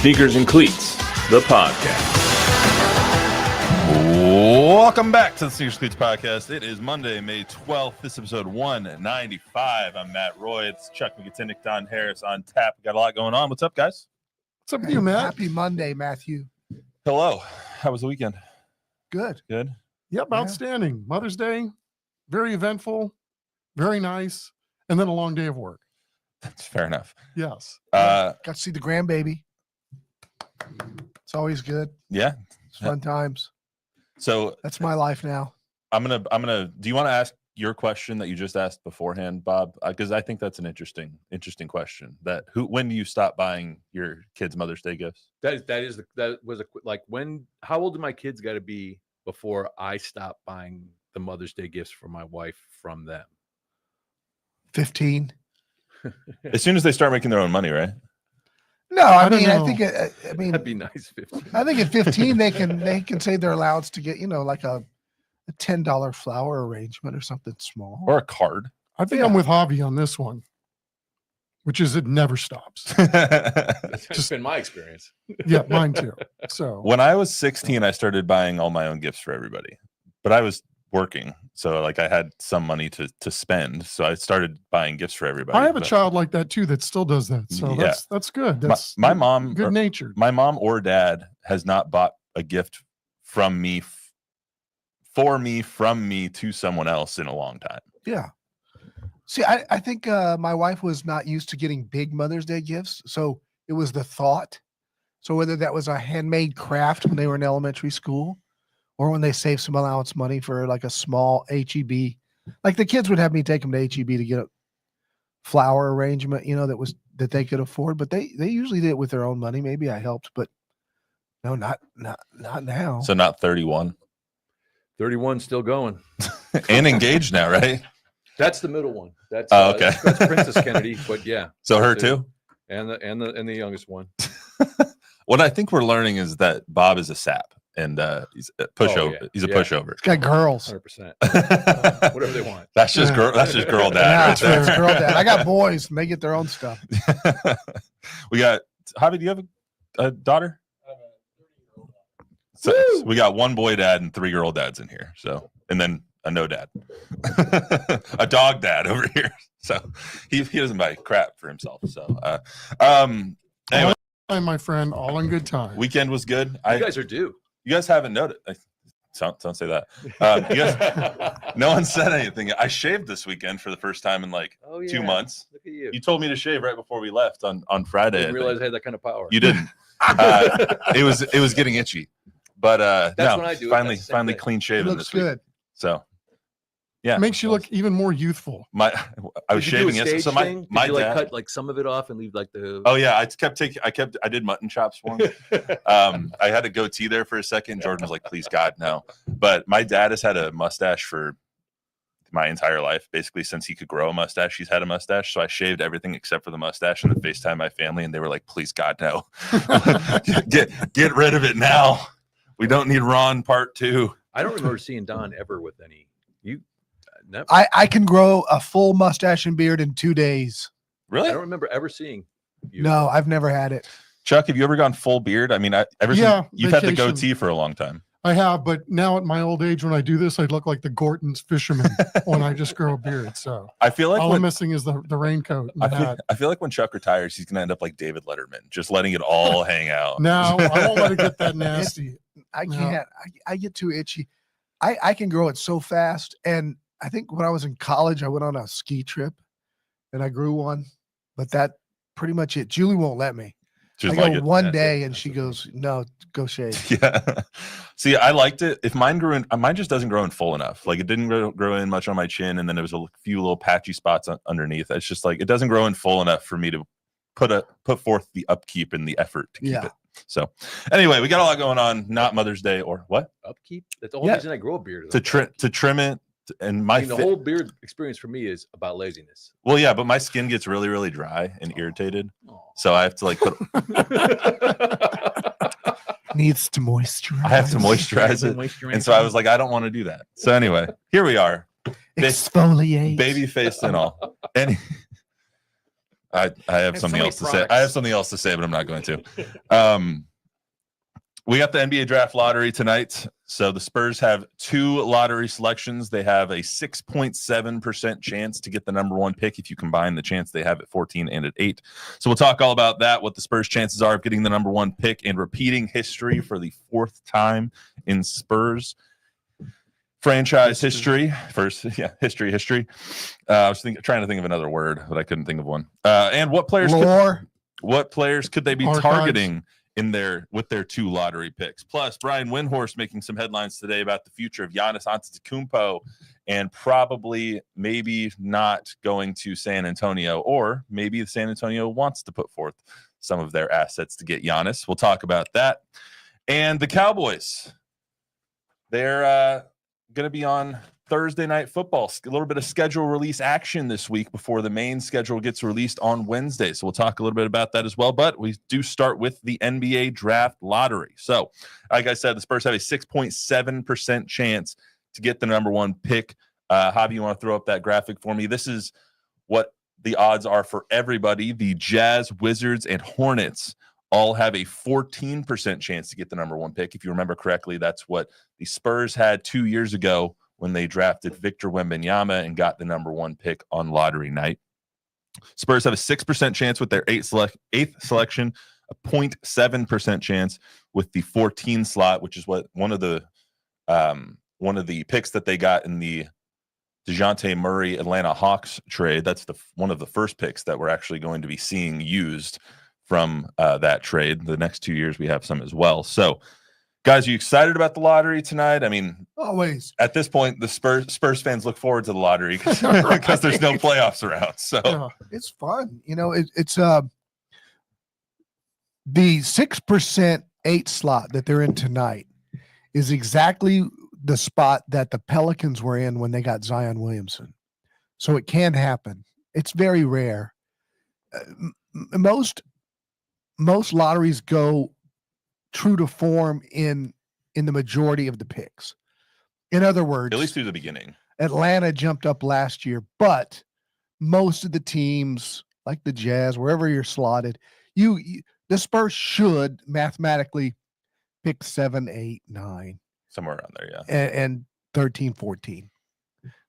Sneakers and Cleats, the podcast. Welcome back to the Sneakers and Cleats podcast. It is Monday, May 12th. This is episode 195. I'm Matt Roy. It's Chuck McGinnick, Don Harris on tap. We got a lot going on. What's up, guys? What's up with you, Matt? Happy Monday, Matthew. Hello. How was the weekend? Good. Good? Yep, outstanding. Mother's Day, very eventful, very nice, and then a long day of work. That's fair enough. Yes. Got to see the grandbaby. It's always good. Yeah. It's fun times. So That's my life now. I'm gonna do you want to ask your question that you just asked beforehand, Bob? Because I think that's an interesting question. When do you stop buying your kids' Mother's Day gifts? How old do my kids got to be before I stop buying the Mother's Day gifts for my wife from them? 15. As soon as they start making their own money, right? No, I I don't mean, I know. think, I mean, That'd be nice. 15. I think at 15 they can save their allowance to get, like a $10 flower arrangement or something small. Or a card. I think I'm with Javi on this one, which is it never stops. That's been my experience. Yeah, mine too. So When I was 16, I started buying all my own gifts for everybody, but I was working, so like I had some money to spend, so I started buying gifts for everybody. I have a But child like that too that still does that. So Yeah. that's good. That's my mom, good natured. my mom or dad has not bought a gift from me from me to someone else in a long time. Yeah. See, I think my wife was not used to getting big Mother's Day gifts. So it was the thought. So whether that was a handmade craft when they were in elementary school or when they saved some allowance money for like a small HEB, like the kids would have me take them to HEB to get a flower arrangement, that they could afford, but they usually did it with their own money. Maybe I helped, but no, not now. So not 31 31 still going. and engaged now, right? That's the middle one. That's Okay. that's Princess Kennedy, but yeah. So her That's it. too. And the youngest one. What I think we're learning is that Bob is a sap and he's a pushover. yeah. He's a Yeah. pushover. It's got girls. 100%. Whatever they want. That's just girl. That's just girl dad. Yeah, right it's there. girl dad. I got boys and they get their own stuff. We got Javi. Do you have a daughter? So we got one boy dad and 3 girl dads in here. So, and then a no dad, a dog dad over here. So he doesn't buy crap for himself. So, anyway, And my friend, all in good time. weekend was good. You guys are due. You guys haven't noticed. Don't say that. You guys, no one said anything. I shaved this weekend for the first time in like Oh, 2 yeah. months. Look at you. You told me to shave right before we left on Friday. I I didn't think. realize I had that kind of power. You didn't. It was getting itchy, but That's no, when I do it. finally That's the same thing. clean It shaven looks this week. good. So yeah, Makes you look even more youthful. I was Did you do shaving a yesterday. stage So thing? my Did you dad. cut like some of it off and leave like the Oh yeah, I did mutton chops once. I had a goatee there for a second. Jordan was like, "Please God, no." But my dad has had a mustache for my entire life, basically since he could grow a mustache. He's had a mustache, so I shaved everything except for the mustache and then FaceTime my family, and they were like, "Please God, no, get rid of it now. We don't need Ron Part 2." I don't remember seeing Don ever with any. You never. I can grow a full mustache and beard in 2 days. I Really, don't remember ever seeing you. No, I've never had it. Chuck? Have you ever gone full beard? I mean, Yeah, you've had the vacation. goatee for a long time. I have, but now at my old age, when I do this, I look like the Gorton's fisherman when I just grow a beard. So I feel like all I'm when, missing is the raincoat and the hat. I feel like when Chuck retires, he's gonna end up like David Letterman, just letting it all hang out. Now I won't let it get that nasty. I No. can't. I get too itchy. I can grow it so fast. And I think when I was in college, I went on a ski trip and I grew one, but that pretty much it. Julie won't let me. Just I like go it. one That's it. day and That's she it. goes, "No, go shave." Yeah. See, I liked it. If mine grew in, mine just doesn't grow in full enough. Like it didn't grow in much on my chin, and then there was a few little patchy spots underneath. It's just like it doesn't grow in full enough for me to put forth the upkeep and the effort to keep Yeah. it. So, anyway, we got a lot going on. Not Mother's Day or what Upkeep. That's the whole Yeah. reason I grow a beard. is to like trim upkeep. it. And I my mean, the fit- whole beard experience for me is about laziness. well, yeah, but my skin gets really, really dry and irritated, Aw. so I have to like put. Needs to moisturize. I have to moisturize it, and so I was like, I don't want to do that. So anyway, here we are, exfoliate. baby faced and all. I have And so something many else to say. I have products. something else to say, but I'm not going to. We got the NBA draft lottery tonight. So the Spurs have 2 lottery selections. They have a 6.7% chance to get the number 1 pick if you combine the chance they have at 14 and at 8. So we'll talk all about that, what the Spurs' chances are of getting the number 1 pick and repeating history for the 4th time in Spurs franchise history. History. I was trying to think of another word, but I couldn't think of one. And what players could they be Archives. targeting with their 2 lottery picks? Plus, Brian Windhorst making some headlines today about the future of Giannis Antetokounmpo and probably maybe not going to San Antonio, or maybe San Antonio wants to put forth some of their assets to get Giannis. We'll talk about that. And the Cowboys, they're going to be on Thursday Night Football. A little bit of schedule release action this week before the main schedule gets released on Wednesday. So we'll talk a little bit about that as well. But we do start with the NBA draft lottery. So, like I said, the Spurs have a 6.7% chance to get the number 1 pick. Javi, you want to throw up that graphic for me? This is what the odds are for everybody. The Jazz, Wizards, and Hornets all have a 14% chance to get the number 1 pick. If you remember correctly, that's what the Spurs had 2 years ago when they drafted Victor Wembanyama and got the number 1 pick on lottery night. Spurs have a 6% chance with their 8th selection, a 0.7% chance with the 14 slot, which is what one of the picks that they got in the DeJounte Murray Atlanta Hawks trade. That's one of the first picks that we're actually going to be seeing used from that trade. The next 2 years we have some as well. So, guys, are you excited about the lottery tonight? I mean, Always. at this point, the Spurs fans look forward to the lottery because there's no playoffs around. So Yeah. It's fun. It's the 6% 8 slot that they're in tonight is exactly the spot that the Pelicans were in when they got Zion Williamson. So it can happen. It's very rare. Most lotteries go true to form in the majority of the picks. In other words, at least through the beginning, Atlanta jumped up last year, but most of the teams, like the Jazz, wherever you're slotted, the Spurs should mathematically pick 7, 8, 9, somewhere around there, yeah. and 13, 14.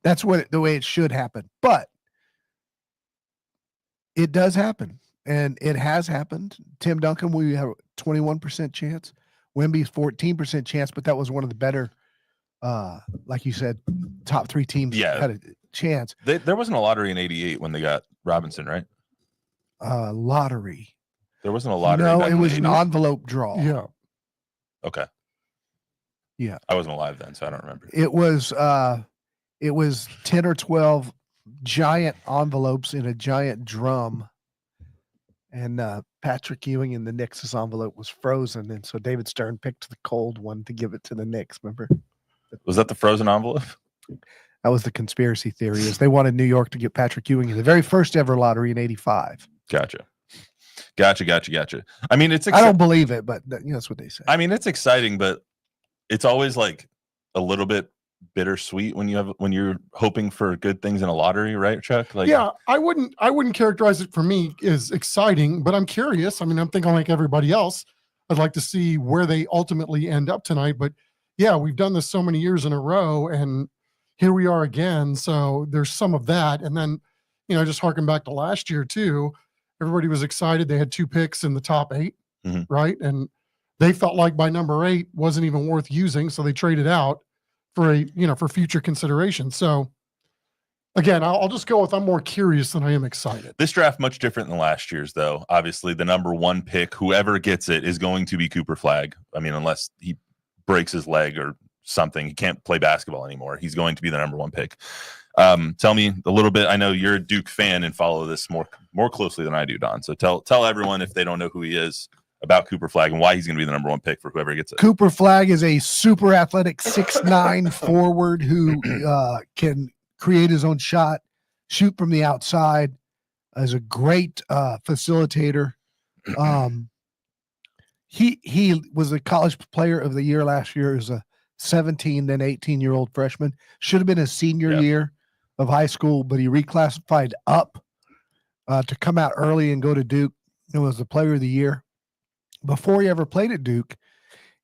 That's the way it should happen. But it does happen, and it has happened. Tim Duncan, we have a 21% chance. Wemby's 14% chance, but that was one of the better, like you said, top 3 teams had a chance. There wasn't a lottery in '88 when they got Robinson, right? Lottery. There wasn't a lottery. No, back it in was the an 80s? envelope draw. Yeah. Okay. Yeah. I wasn't alive then, so I don't remember. It was 10 or 12 giant envelopes in a giant drum. And Patrick Ewing in the Knicks' envelope was frozen. And so David Stern picked the cold one to give it to the Knicks, remember? Was that the frozen envelope? That was the conspiracy theory, is they wanted New York to get Patrick Ewing in the very first ever lottery in '85. Gotcha. I mean, I don't believe it, but that's what they say. I mean, it's exciting, but it's always like a little bit bittersweet when you're hoping for good things in a lottery, right, Chuck? Like, yeah, I wouldn't characterize it for me as exciting, but I'm curious. I mean, I'm thinking like everybody else. I'd like to see where they ultimately end up tonight. But yeah, we've done this so many years in a row, and here we are again. So there's some of that. And then, just harking back to last year too, everybody was excited. They had 2 picks in the top 8, right? And they felt like by number 8 wasn't even worth using, so they traded out for for future consideration. So again, I'll just go with I'm more curious than I am excited. This draft much different than last year's, though. Obviously, the number 1 pick, whoever gets it, is going to be Cooper Flagg. I mean, unless he breaks his leg or something, he can't play basketball anymore. He's going to be the number 1 pick. Tell me a little bit. I know you're a Duke fan and follow this more closely than I do, Don. So tell everyone, if they don't know who he is, about Cooper Flagg and why he's going to be the number 1 pick for whoever gets it. Cooper Flagg is a super athletic 6'9" forward who can create his own shot, shoot from the outside, is a great facilitator. He was a college player of the year last year as a 17, then 18-year-old freshman. Should have been a senior year of high school, but he reclassified up to come out early and go to Duke. It was the player of the year. Before he ever played at Duke,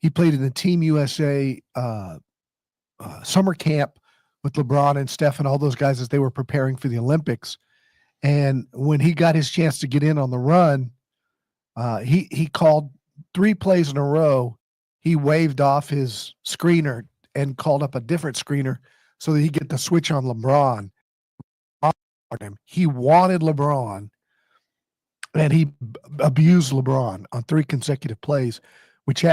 he played in the Team USA summer camp with LeBron and Steph and all those guys as they were preparing for the Olympics. And when he got his chance to get in on the run, he called 3 plays in a row. He waved off his screener and called up a different screener so that he get the switch on LeBron. He wanted LeBron, and he abused LeBron on 3 consecutive plays, which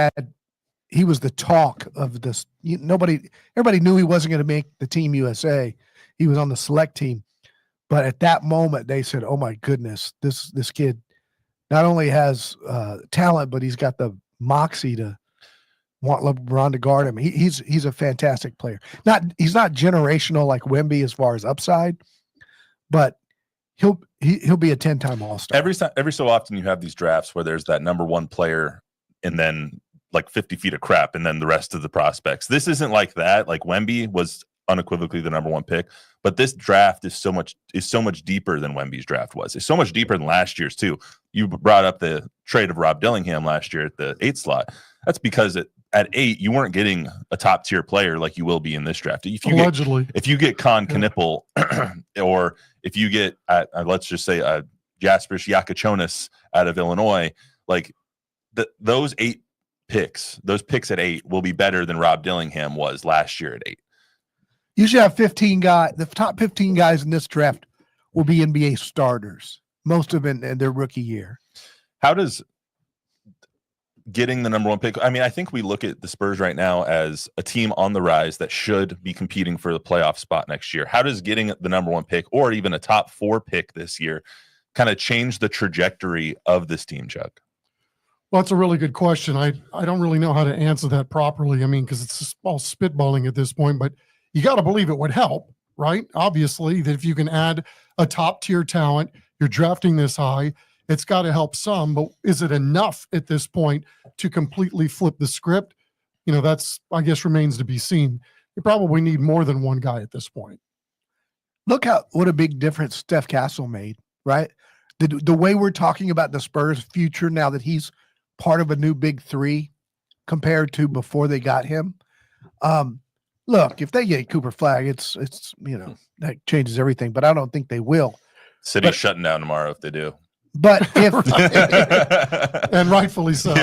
he was the talk of this. Everybody knew he wasn't going to make the Team USA. He was on the select team. But at that moment, they said, oh, my goodness, this kid not only has talent, but he's got the moxie to want LeBron to guard him. He's a fantastic player. He's not generational like Wemby as far as upside, but he'll be a 10-time All-Star. Every so often you have these drafts where there's that number 1 player and then like 50 feet of crap and then the rest of the prospects. This isn't like that. Like Wemby was unequivocally the number 1 pick, but this draft is so much deeper than Wemby's draft was. It's so much deeper than last year's too. You brought up the trade of Rob Dillingham last year at the 8th slot. That's because at 8 you weren't getting a top tier player like you will be in this draft. If you get Con Knippel, or if you get let's just say Jaspers Yakachonis out of Illinois, like those 8 picks, those picks at 8 will be better than Rob Dillingham was last year at 8. You should have 15 guys. The top 15 guys in this draft will be NBA starters, most of them in their rookie year. How does getting the number 1 pick? I mean, I think we look at the Spurs right now as a team on the rise that should be competing for the playoff spot next year. How does getting the number 1 pick or even a top 4 pick this year kind of change the trajectory of this team, Chuck? Well, that's a really good question. I don't really know how to answer that properly. I mean, because it's just all spitballing at this point, but you got to believe it would help, right? Obviously, that if you can add a top tier talent, you're drafting this high, it's got to help some, but is it enough at this point to completely flip the script? That's, I guess, remains to be seen. You probably need more than 1 guy at this point. Look what a big difference Steph Castle made, right? The way we're talking about the Spurs' future now that he's part of a new big 3 compared to before they got him. Look, if they get Cooper Flag, it's that changes everything, but I don't think they will. City's shutting down tomorrow if they do. But if and rightfully so.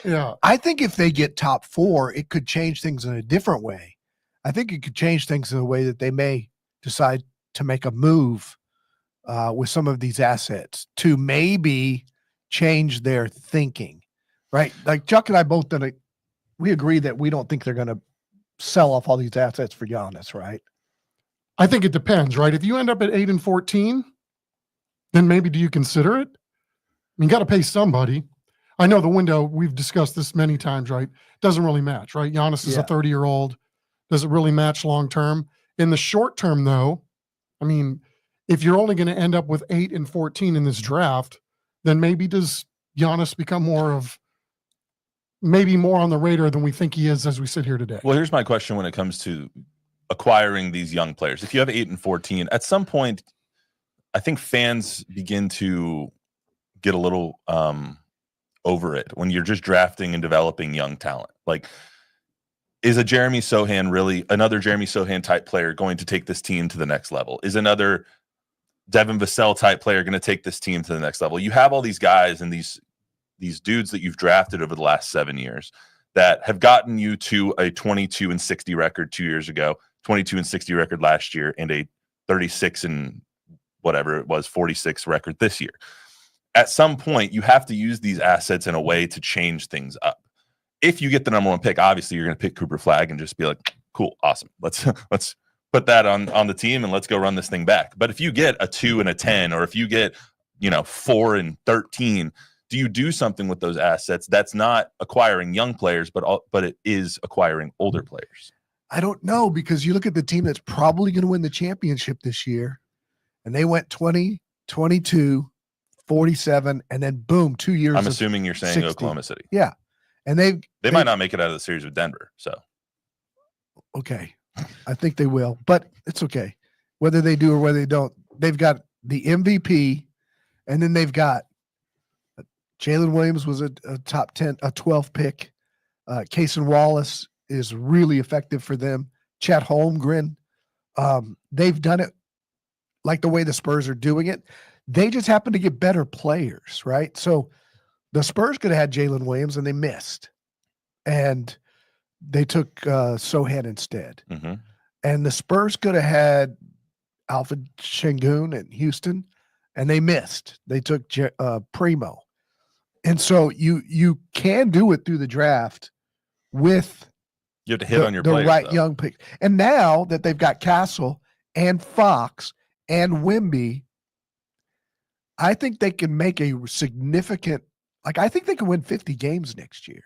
Yeah. I think if they get top 4, it could change things in a different way. I think it could change things in a way that they may decide to make a move with some of these assets to maybe change their thinking, right? Like Chuck and I both we agree that we don't think they're going to sell off all these assets for Giannis, right? I think it depends, right? If you end up at 8 and 14, then maybe do you consider it? I mean, you got to pay somebody. I know the window, we've discussed this many times, right? Doesn't really match, right? Giannis is a 30-year-old. Does it really match long term? In the short term, though, I mean, if you're only going to end up with 8 and 14 in this draft, then maybe does Giannis become maybe more on the radar than we think he is as we sit here today? Well, here's my question when it comes to acquiring these young players. If you have 8 and 14, at some point, I think fans begin to get a little over it when you're just drafting and developing young talent. Like, is another Jeremy Sohan type player going to take this team to the next level? Is another Devin Vassell type player going to take this team to the next level? You have all these guys and these dudes that you've drafted over the last 7 years that have gotten you to a 22 and 60 record 2 years ago, 22 and 60 record last year, and a 36 and whatever it was, 46 record this year. At some point, you have to use these assets in a way to change things up. If you get the number 1 pick, obviously you're going to pick Cooper Flag and just be like, cool, awesome. Let's put that on the team and let's go run this thing back. But if you get a 2 and a 10, or if you get 4 and 13, do you do something with those assets that's not acquiring young players, but it is acquiring older players? I don't know, because you look at the team that's probably going to win the championship this year, and they went 20, 22, 47, and then boom, 2 years. I'm assuming you're saying 60. Oklahoma City. Yeah. And they might not make it out of the series with Denver. So, okay. I think they will, but it's okay. Whether they do or whether they don't, they've got the MVP, And then they've got Jalen Williams was a top 10, a 12 pick. Cason Wallace is really effective for them. Chet Holmgren. They've done it like the way the Spurs are doing it. They just happen to get better players, right? So the Spurs could have had Jalen Williams and they missed. And they took Sohan instead. Mm-hmm. And the Spurs could have had Alfred Şengün in Houston and they missed. They took Primo. And so you can do it through the draft with you have to hit on your players, right though. young pick. And now that they've got Castle and Fox and Wemby, I think they can make a significant, I think they can win 50 games next year,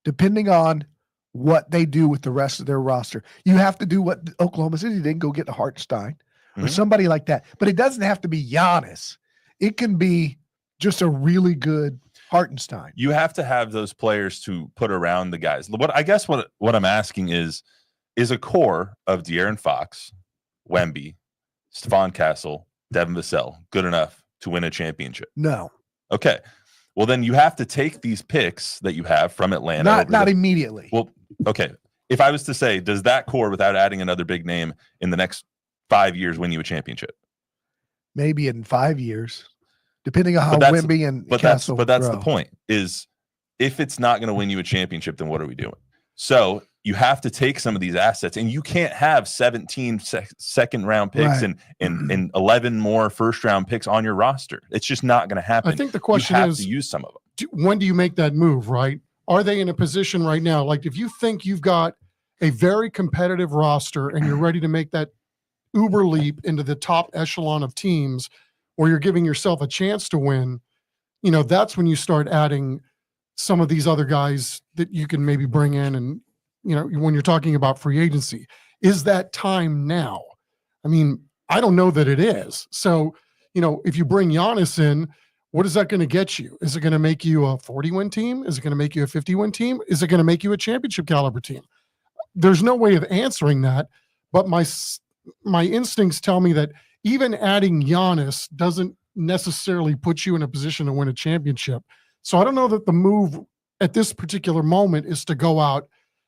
depending on what they do with the rest of their roster. You have to do what Oklahoma City did and go get the Hartenstein or somebody like that. But it doesn't have to be Giannis. It can be just a really good Hartenstein. You have to have those players to put around the guys. What I'm asking is a core of De'Aaron Fox, Wemby, Stephon Castle, Devin Vassell good enough to win a championship? No. Okay. Well, then you have to take these picks that you have from Atlanta. Not immediately. Well, okay. If I was to say, does that core, without adding another big name, in the next 5 years win you a championship? Maybe in 5 years, depending on how Wemby and Castle that's grow. the point, is if it's not going to win you a championship, then what are we doing? So you have to take some of these assets, and you can't have 17 second-round picks and 11 more first-round picks on your roster. It's just not going to happen. I think the question you have is, to use some of them. when do you make that move, right? Are they in a position right now? Like, if you think you've got a very competitive roster and you're ready to make that uber leap into the top echelon of teams, or you're giving yourself a chance to win, that's when you start adding some of these other guys that you can maybe bring in. And, when you're talking about free agency, is that time now? I mean, I don't know that it is. So, if you bring Giannis in, what is that going to get you? Is it going to make you a 40-win team? Is it going to make you a 50-win team? Is it going to make you a championship caliber team? There's no way of answering that, but my instincts tell me that even adding Giannis doesn't necessarily put you in a position to win a championship. So I don't know that the move at this particular moment is to go out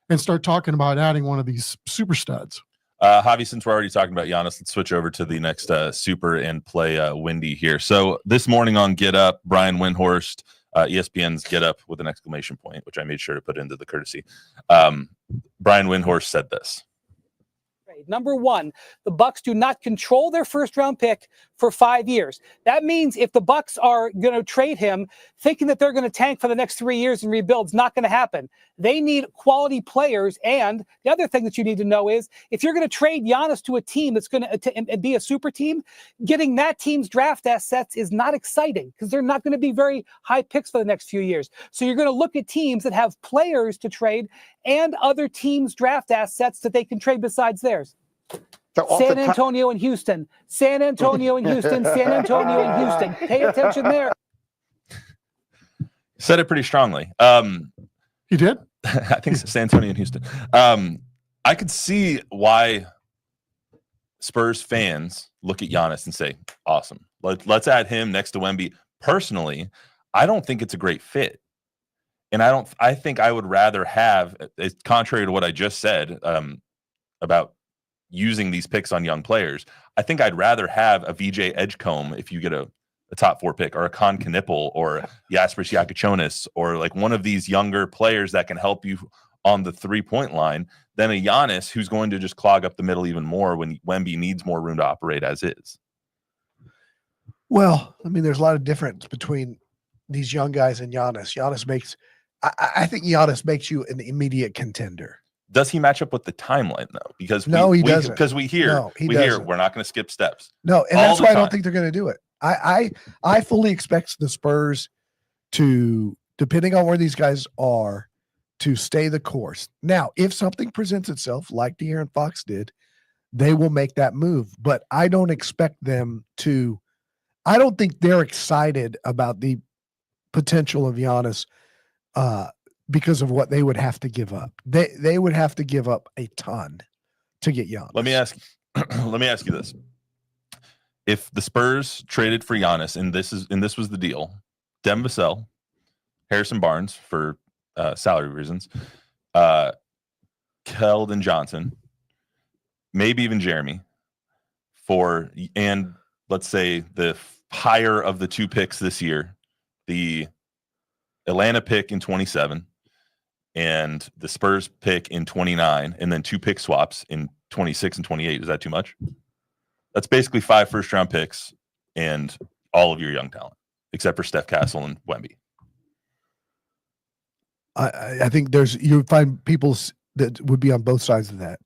and start talking about adding one of these super studs. Javi, since we're already talking about Giannis, let's switch over to the next super and play Windy here. So this morning on Get Up, Brian Windhorst, ESPN's Get Up with an exclamation point, which I made sure to put into the courtesy. Brian Windhorst said this. Number one, the Bucks do not control their first round pick for 5 years. That means if the Bucks are going to trade him, thinking that they're going to tank for the next 3 years and rebuild is not going to happen. They need quality players. And the other thing that you need to know is if you're going to trade Giannis to a team that's going to be a super team, getting that team's draft assets is not exciting because they're not going to be very high picks for the next few years. So you're going to look at teams that have players to trade and other teams' draft assets that they can trade besides theirs. So San Antonio and Houston. San Antonio and Houston. San Antonio and Houston. Pay attention there. Said it pretty strongly. He did? I think it's San Antonio and Houston. I could see why Spurs fans look at Giannis and say, awesome. Let's add him next to Wemby. Personally, I don't think it's a great fit. And I think I would rather have, contrary to what I just said about using these picks on young players, I think I'd rather have a VJ Edgecombe if you get a top 4 pick, or a Con Knipple, or Jasper Yakichonis, or like one of these younger players that can help you on the 3-point line, than a Giannis who's going to just clog up the middle even more when Wemby needs more room to operate as is. Well, I mean, there's a lot of difference between these young guys and Giannis. I think Giannis makes you an immediate contender. Does he match up with the timeline though? Because he doesn't. Because we hear we're not going to skip steps. No, and that's why I don't think they're going to do it. I fully expect the Spurs to, depending on where these guys are, to stay the course. Now, if something presents itself like De'Aaron Fox did, they will make that move. But I don't expect them to. I don't think they're excited about the potential of Giannis because of what they would have to give up. They would have to give up a ton to get Giannis. Let me ask you this. if the Spurs traded for Giannis, and this was the deal, Devin Vassell, Harrison Barnes for salary reasons, Keldon Johnson, maybe even Jeremy, and let's say the higher of the 2 picks this year, the Atlanta pick in 27 and the Spurs pick in 29, and then 2 pick swaps in 26 and 28. Is that too much? That's basically 5 first-round picks and all of your young talent, except for Steph Castle and Wemby. I think you'd find people that would be on both sides of that.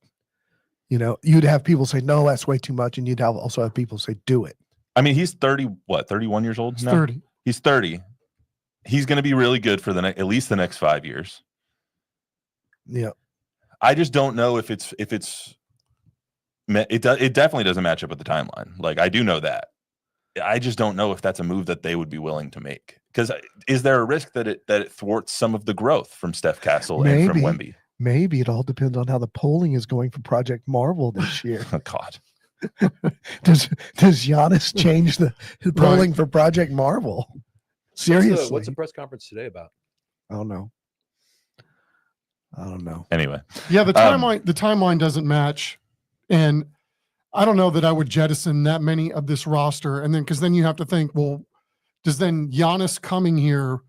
You know, you'd have people say, no, that's way too much. And you'd also have people say, do it. I mean, he's 31 years old now? 30. He's 30. He's going to be really good for at least the next 5 years. Yeah. I just don't know if it definitely doesn't match up with the timeline. Like, I do know that. I just don't know if that's a move that they would be willing to make. Because is there a risk that it thwarts some of the growth from Steph Castle and from Wemby? Maybe it all depends on how the polling is going for Project Marvel this year. Oh, God. Does Giannis change the polling for Project Marvel? Seriously. What's the press conference today about? I don't know. Anyway. Yeah, the timeline doesn't match. And I don't know that I would jettison that many of this roster. And then, because then you have to think, well, does then Giannis coming here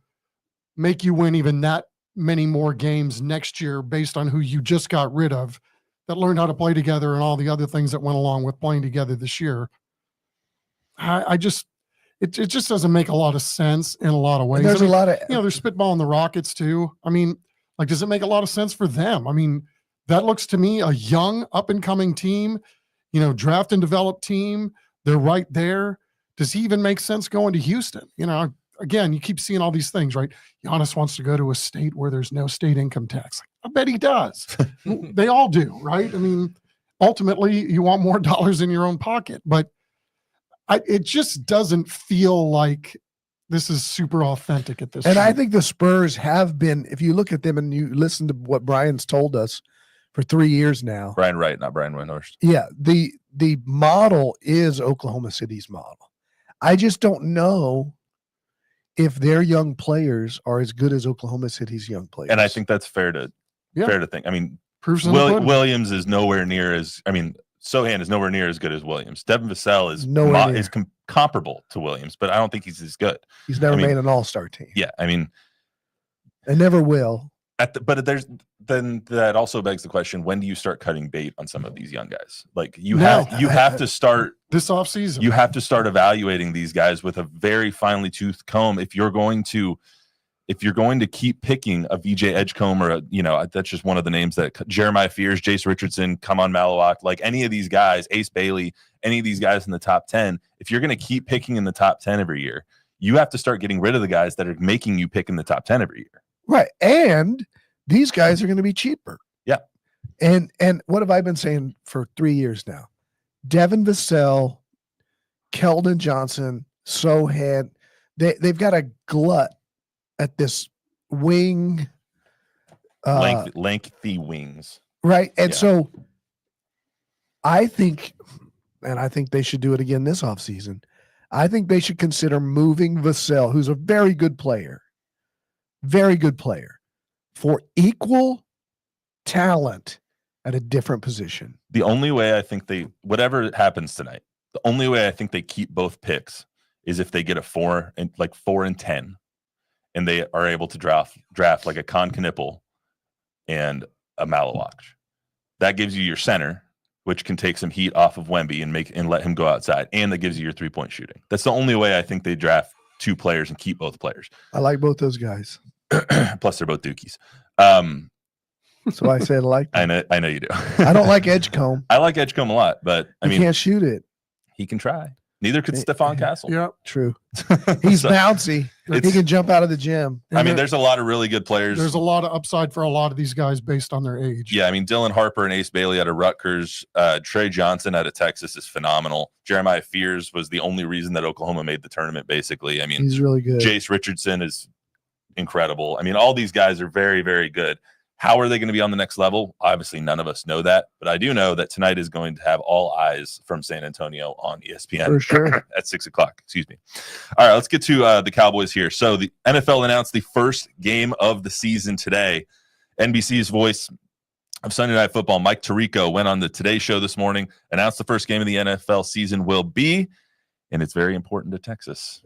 make you win even that many more games next year based on who you just got rid of that learned how to play together and all the other things that went along with playing together this year? It just doesn't make a lot of sense in a lot of ways. There's a lot of, they're spitballing the Rockets too. I mean, like, does it make a lot of sense for them? I mean, that looks to me a young up and coming team, draft and develop team. They're right there. Does he even make sense going to Houston? Again, you keep seeing all these things, right? Giannis wants to go to a state where there's no state income tax. I bet he does. They all do, right? I mean, ultimately, you want more dollars in your own pocket, but it just doesn't feel like this is super authentic at this point. And I think the Spurs have been, if you look at them and you listen to what Brian's told us for 3 years now. Brian Wright, not Brian Windhorst. Yeah, the model is Oklahoma City's model. I just don't know if their young players are as good as Oklahoma City's young players. And I think that's fair to think. I mean, Williams is nowhere near Sohan is nowhere near as good as Williams. Devin Vassell is comparable to Williams, but I don't think he's as good. He's never made an all-star team. Yeah, I mean, and never will. Then that also begs the question: when do you start cutting bait on some of these young guys? Like you have to start this offseason. You have to start evaluating these guys with a very finely toothed comb if you're going to keep picking a VJ Edgecombe or that's just one of the names that Jeremiah Fears, Jace Richardson, Kamon Malawak, like any of these guys, Ace Bailey, any of these guys in the top 10. If you're going to keep picking in the top 10 every year, you have to start getting rid of the guys that are making you pick in the top 10 every year. Right. And these guys are going to be cheaper. Yeah. And what have I been saying for 3 years now? Devin Vassell, Keldon Johnson, Sohan, they've got a glut at this wing. Lengthy wings. Right. And so I think they should do it again this offseason. I think they should consider moving Vassell, who's a very good player, for equal talent at a different position. The only way I think whatever happens tonight, the only way I think they keep both picks is if they get a 4 and 10, and they are able to draft like a Con Knipple and a Malawak. That gives you your center, which can take some heat off of Wemby and let him go outside, and that gives you your 3-point shooting. That's the only way I think they draft 2 players and keep both players. I like both those guys. Plus, they're both dookies. So I said like that. I know you do. I don't like Edgecombe. I like Edgecombe a lot, but he can't shoot it. He can try. Neither could Stephon Castle. Yeah, true. He's bouncy. He can jump out of the gym. There's a lot of really good players. There's a lot of upside for a lot of these guys based on their age. Yeah, Dylan Harper and Ace Bailey out of Rutgers. Trey Johnson out of Texas is phenomenal. Jeremiah Fears was the only reason that Oklahoma made the tournament, basically. He's really good. Jace Richardson is incredible. All these guys are very, very good. How are they going to be on the next level? Obviously, none of us know that, but I do know that tonight is going to have all eyes from San Antonio on ESPN For sure. at 6:00. Excuse me. All right, let's get to the Cowboys here. So the NFL announced the first game of the season today. NBC's voice of Sunday Night Football, Mike Tirico, went on the Today Show this morning, announced the first game of the NFL season will be, and it's very important to Texas.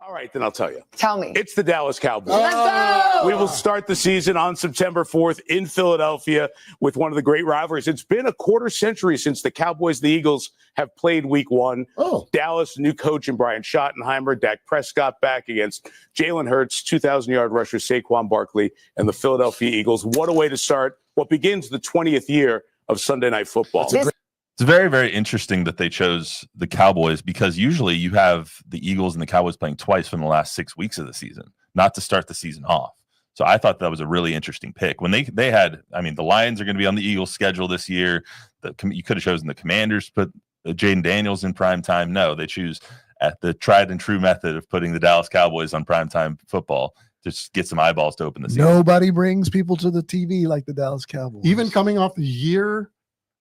All right, then I'll tell you. Tell me. It's the Dallas Cowboys. Let's go! We will start the season on September 4th in Philadelphia with one of the great rivalries. It's been a quarter century since the Cowboys and the Eagles have played week one. Dallas, new coach in Brian Schottenheimer, Dak Prescott back against Jalen Hurts, 2,000-yard rusher Saquon Barkley, and the Philadelphia Eagles. What a way to start what begins the 20th year of Sunday Night Football. It's very, very interesting that they chose the Cowboys because usually you have the Eagles and the Cowboys playing twice from the last 6 weeks of the season, not to start the season off. So I thought that was a really interesting pick. When they had, I mean, the Lions are going to be on the Eagles schedule this year. You could have chosen the Commanders, put Jaden Daniels in prime time. No, they choose at the tried and true method of putting the Dallas Cowboys on primetime football to just get some eyeballs to open the season. Nobody brings people to the TV like the Dallas Cowboys. Even coming off the year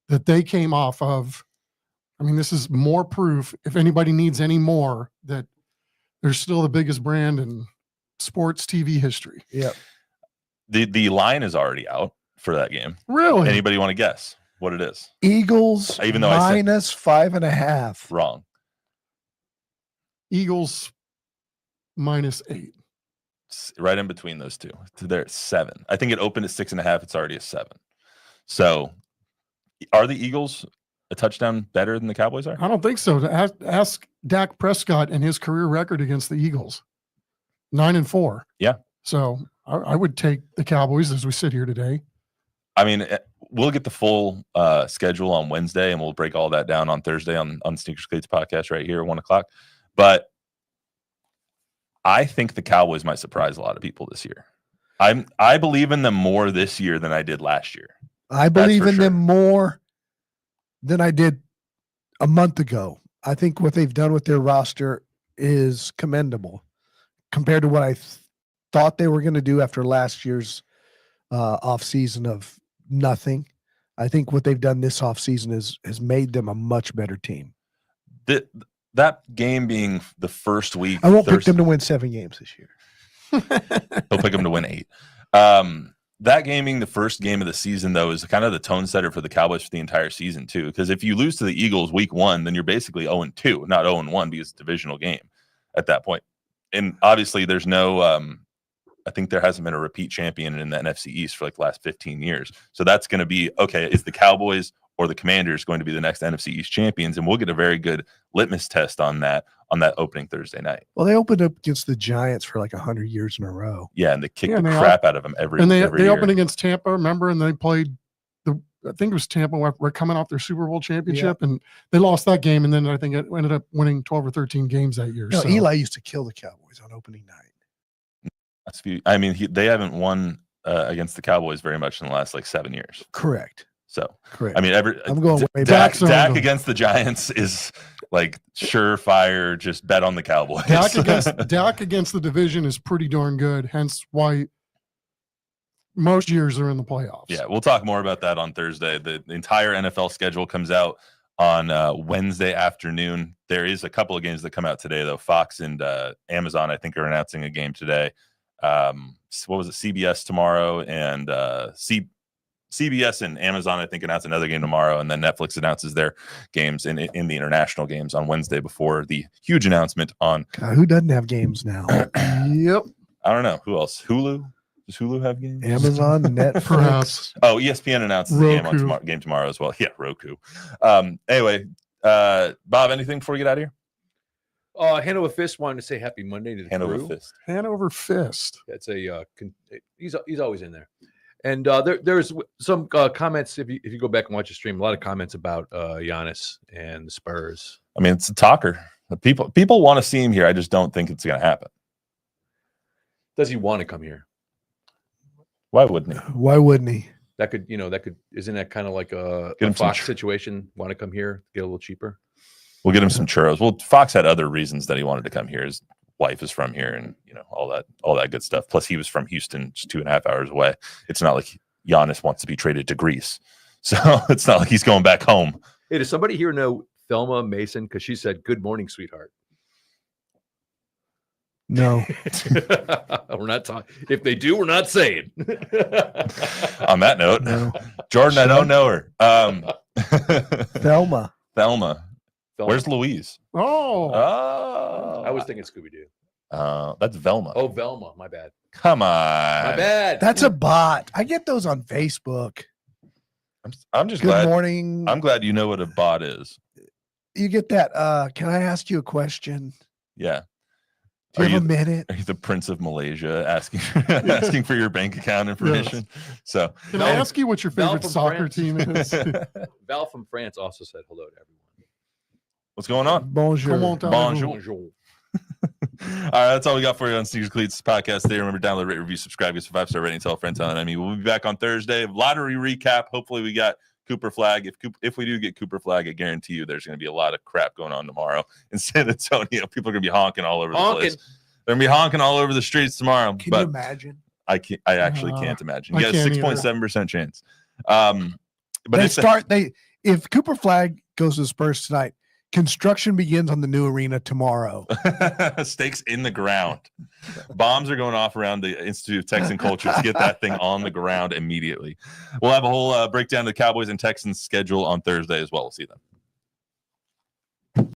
that they came off of, I mean, this is more proof, if anybody needs any more, that they're still the biggest brand in sports TV history. Yeah. The line is already out for that game. Really? Anybody want to guess what it is? Eagles Even though I said minus 5.5. wrong. Eagles -8. Right in between those two. They're at 7. I think it opened at 6.5. It's already a 7. So are the Eagles a touchdown better than the Cowboys are? I don't think so. Ask Dak Prescott and his career record against the Eagles. 9-4. Yeah. So I would take the Cowboys as we sit here today. I mean, we'll get the full schedule on Wednesday, and we'll break all that down on Thursday on Sneakers Cleats podcast right here at 1:00. But I think the Cowboys might surprise a lot of people this year. I believe in them more this year than I did last year. I believe in them more than I did a month ago. I think what they've done with their roster is commendable compared to what I thought they were going to do after last year's offseason of nothing. I think what they've done this offseason has made them a much better team. That game being the first week. I won't pick them to win 7 games this year. He'll pick them to win 8. That game being the first game of the season, though, is kind of the tone setter for the Cowboys for the entire season, too. Because if you lose to the Eagles week 1, then you're basically 0-2, not 0-1 because it's a divisional game at that point. And obviously, there's no I think there hasn't been a repeat champion in the NFC East for like the last 15 years. So that's going to be, okay, is the Cowboys or the Commanders going to be the next NFC East champions? And we'll get a very good litmus test on that opening Thursday night. Well, they opened up against the Giants for like 100 years in a row. Yeah, and they kicked the crap out of them every year. They opened against Tampa, remember? And they played I think it was Tampa. We're coming off their Super Bowl championship, and they lost that game. And then I think it ended up winning 12 or 13 games that year. No, so. Eli used to kill the Cowboys on opening night. I mean, they haven't won against the Cowboys very much in the last like 7 years. Correct. So, correct. I mean, I'm going way back. Dak against the Giants is like surefire. Just bet on the Cowboys. Dak against the division is pretty darn good. Hence why most years are in the playoffs. Yeah, we'll talk more about that on Thursday. The entire NFL schedule comes out on Wednesday afternoon. There is a couple of games that come out today, though. Fox and Amazon, I think, are announcing a game today. What was it? CBS tomorrow, and CBS and Amazon, I think, announce another game tomorrow, and then Netflix announces their games in the international games on Wednesday before the huge announcement on. God, who doesn't have games now? Yep. I don't know. Who else? Hulu? Does Hulu have games? Amazon, Netflix. Perhaps. Oh, ESPN announces the game tomorrow as well. Yeah, Roku. Anyway, Bob, anything before we get out of here? Hanover Fist wanted to say Happy Monday to the Hanover crew. Fist. Hanover Fist. That's a he's always in there. And there's some comments if you go back and watch the stream, a lot of comments about Giannis and the Spurs. I mean, it's a talker. People want to see him here. I just don't think it's going to happen. Does he want to come here? Why wouldn't he? Why wouldn't he? That could isn't that kind of like a Get him Fox situation? Want to come here, get a little cheaper? We'll get him some churros. Well, Fox had other reasons that he wanted to come here. His wife is from here, and all that good stuff. Plus, he was from Houston, just 2.5 hours away. It's not like Giannis wants to be traded to Greece. So it's not like he's going back home. Hey, does somebody here know Thelma Mason? Because she said, "Good morning, sweetheart." No. We're not talking. If they do, we're not saying. On that note, No. Jordan, I don't know her. Thelma. Thelma. Where's Louise? Oh, Oh, I was thinking Scooby Doo. that's Velma. Oh, Velma. My bad. Come on. My bad. That's a bot. I get those on Facebook. I'm just Good glad. morning. I'm glad you know what a bot is. You get that. Can I ask you a question? Yeah. Do you have a minute? Are you the Prince of Malaysia asking for your bank account information? So can I ask you what your Val favorite from soccer France. team is? Val from France also said hello to everyone. what's going on? Bonjour. Comment Bonjour. Bonjour. All right, that's all we got for you on Sneakers Cleats podcast today. Remember, download, rate, review, subscribe, give us a 5-star rating, tell a friend, tell an enemy. We'll be back on Thursday. Lottery recap. Hopefully, we got Cooper Flag. If we do get Cooper Flag, I guarantee you there's going to be a lot of crap going on tomorrow in San Antonio. People are going to be honking all over the place. They're going to be honking all over the streets tomorrow. Can but you imagine? I actually can't imagine. I You got a can't either. 6.7% chance. But If Cooper Flag goes to the Spurs tonight, construction begins on the new arena tomorrow. stakes in the ground. Bombs are going off around the Institute of Texan Culture to get that thing on the ground immediately. We'll have a whole breakdown of the Cowboys and Texans schedule on Thursday as well. We'll see you then.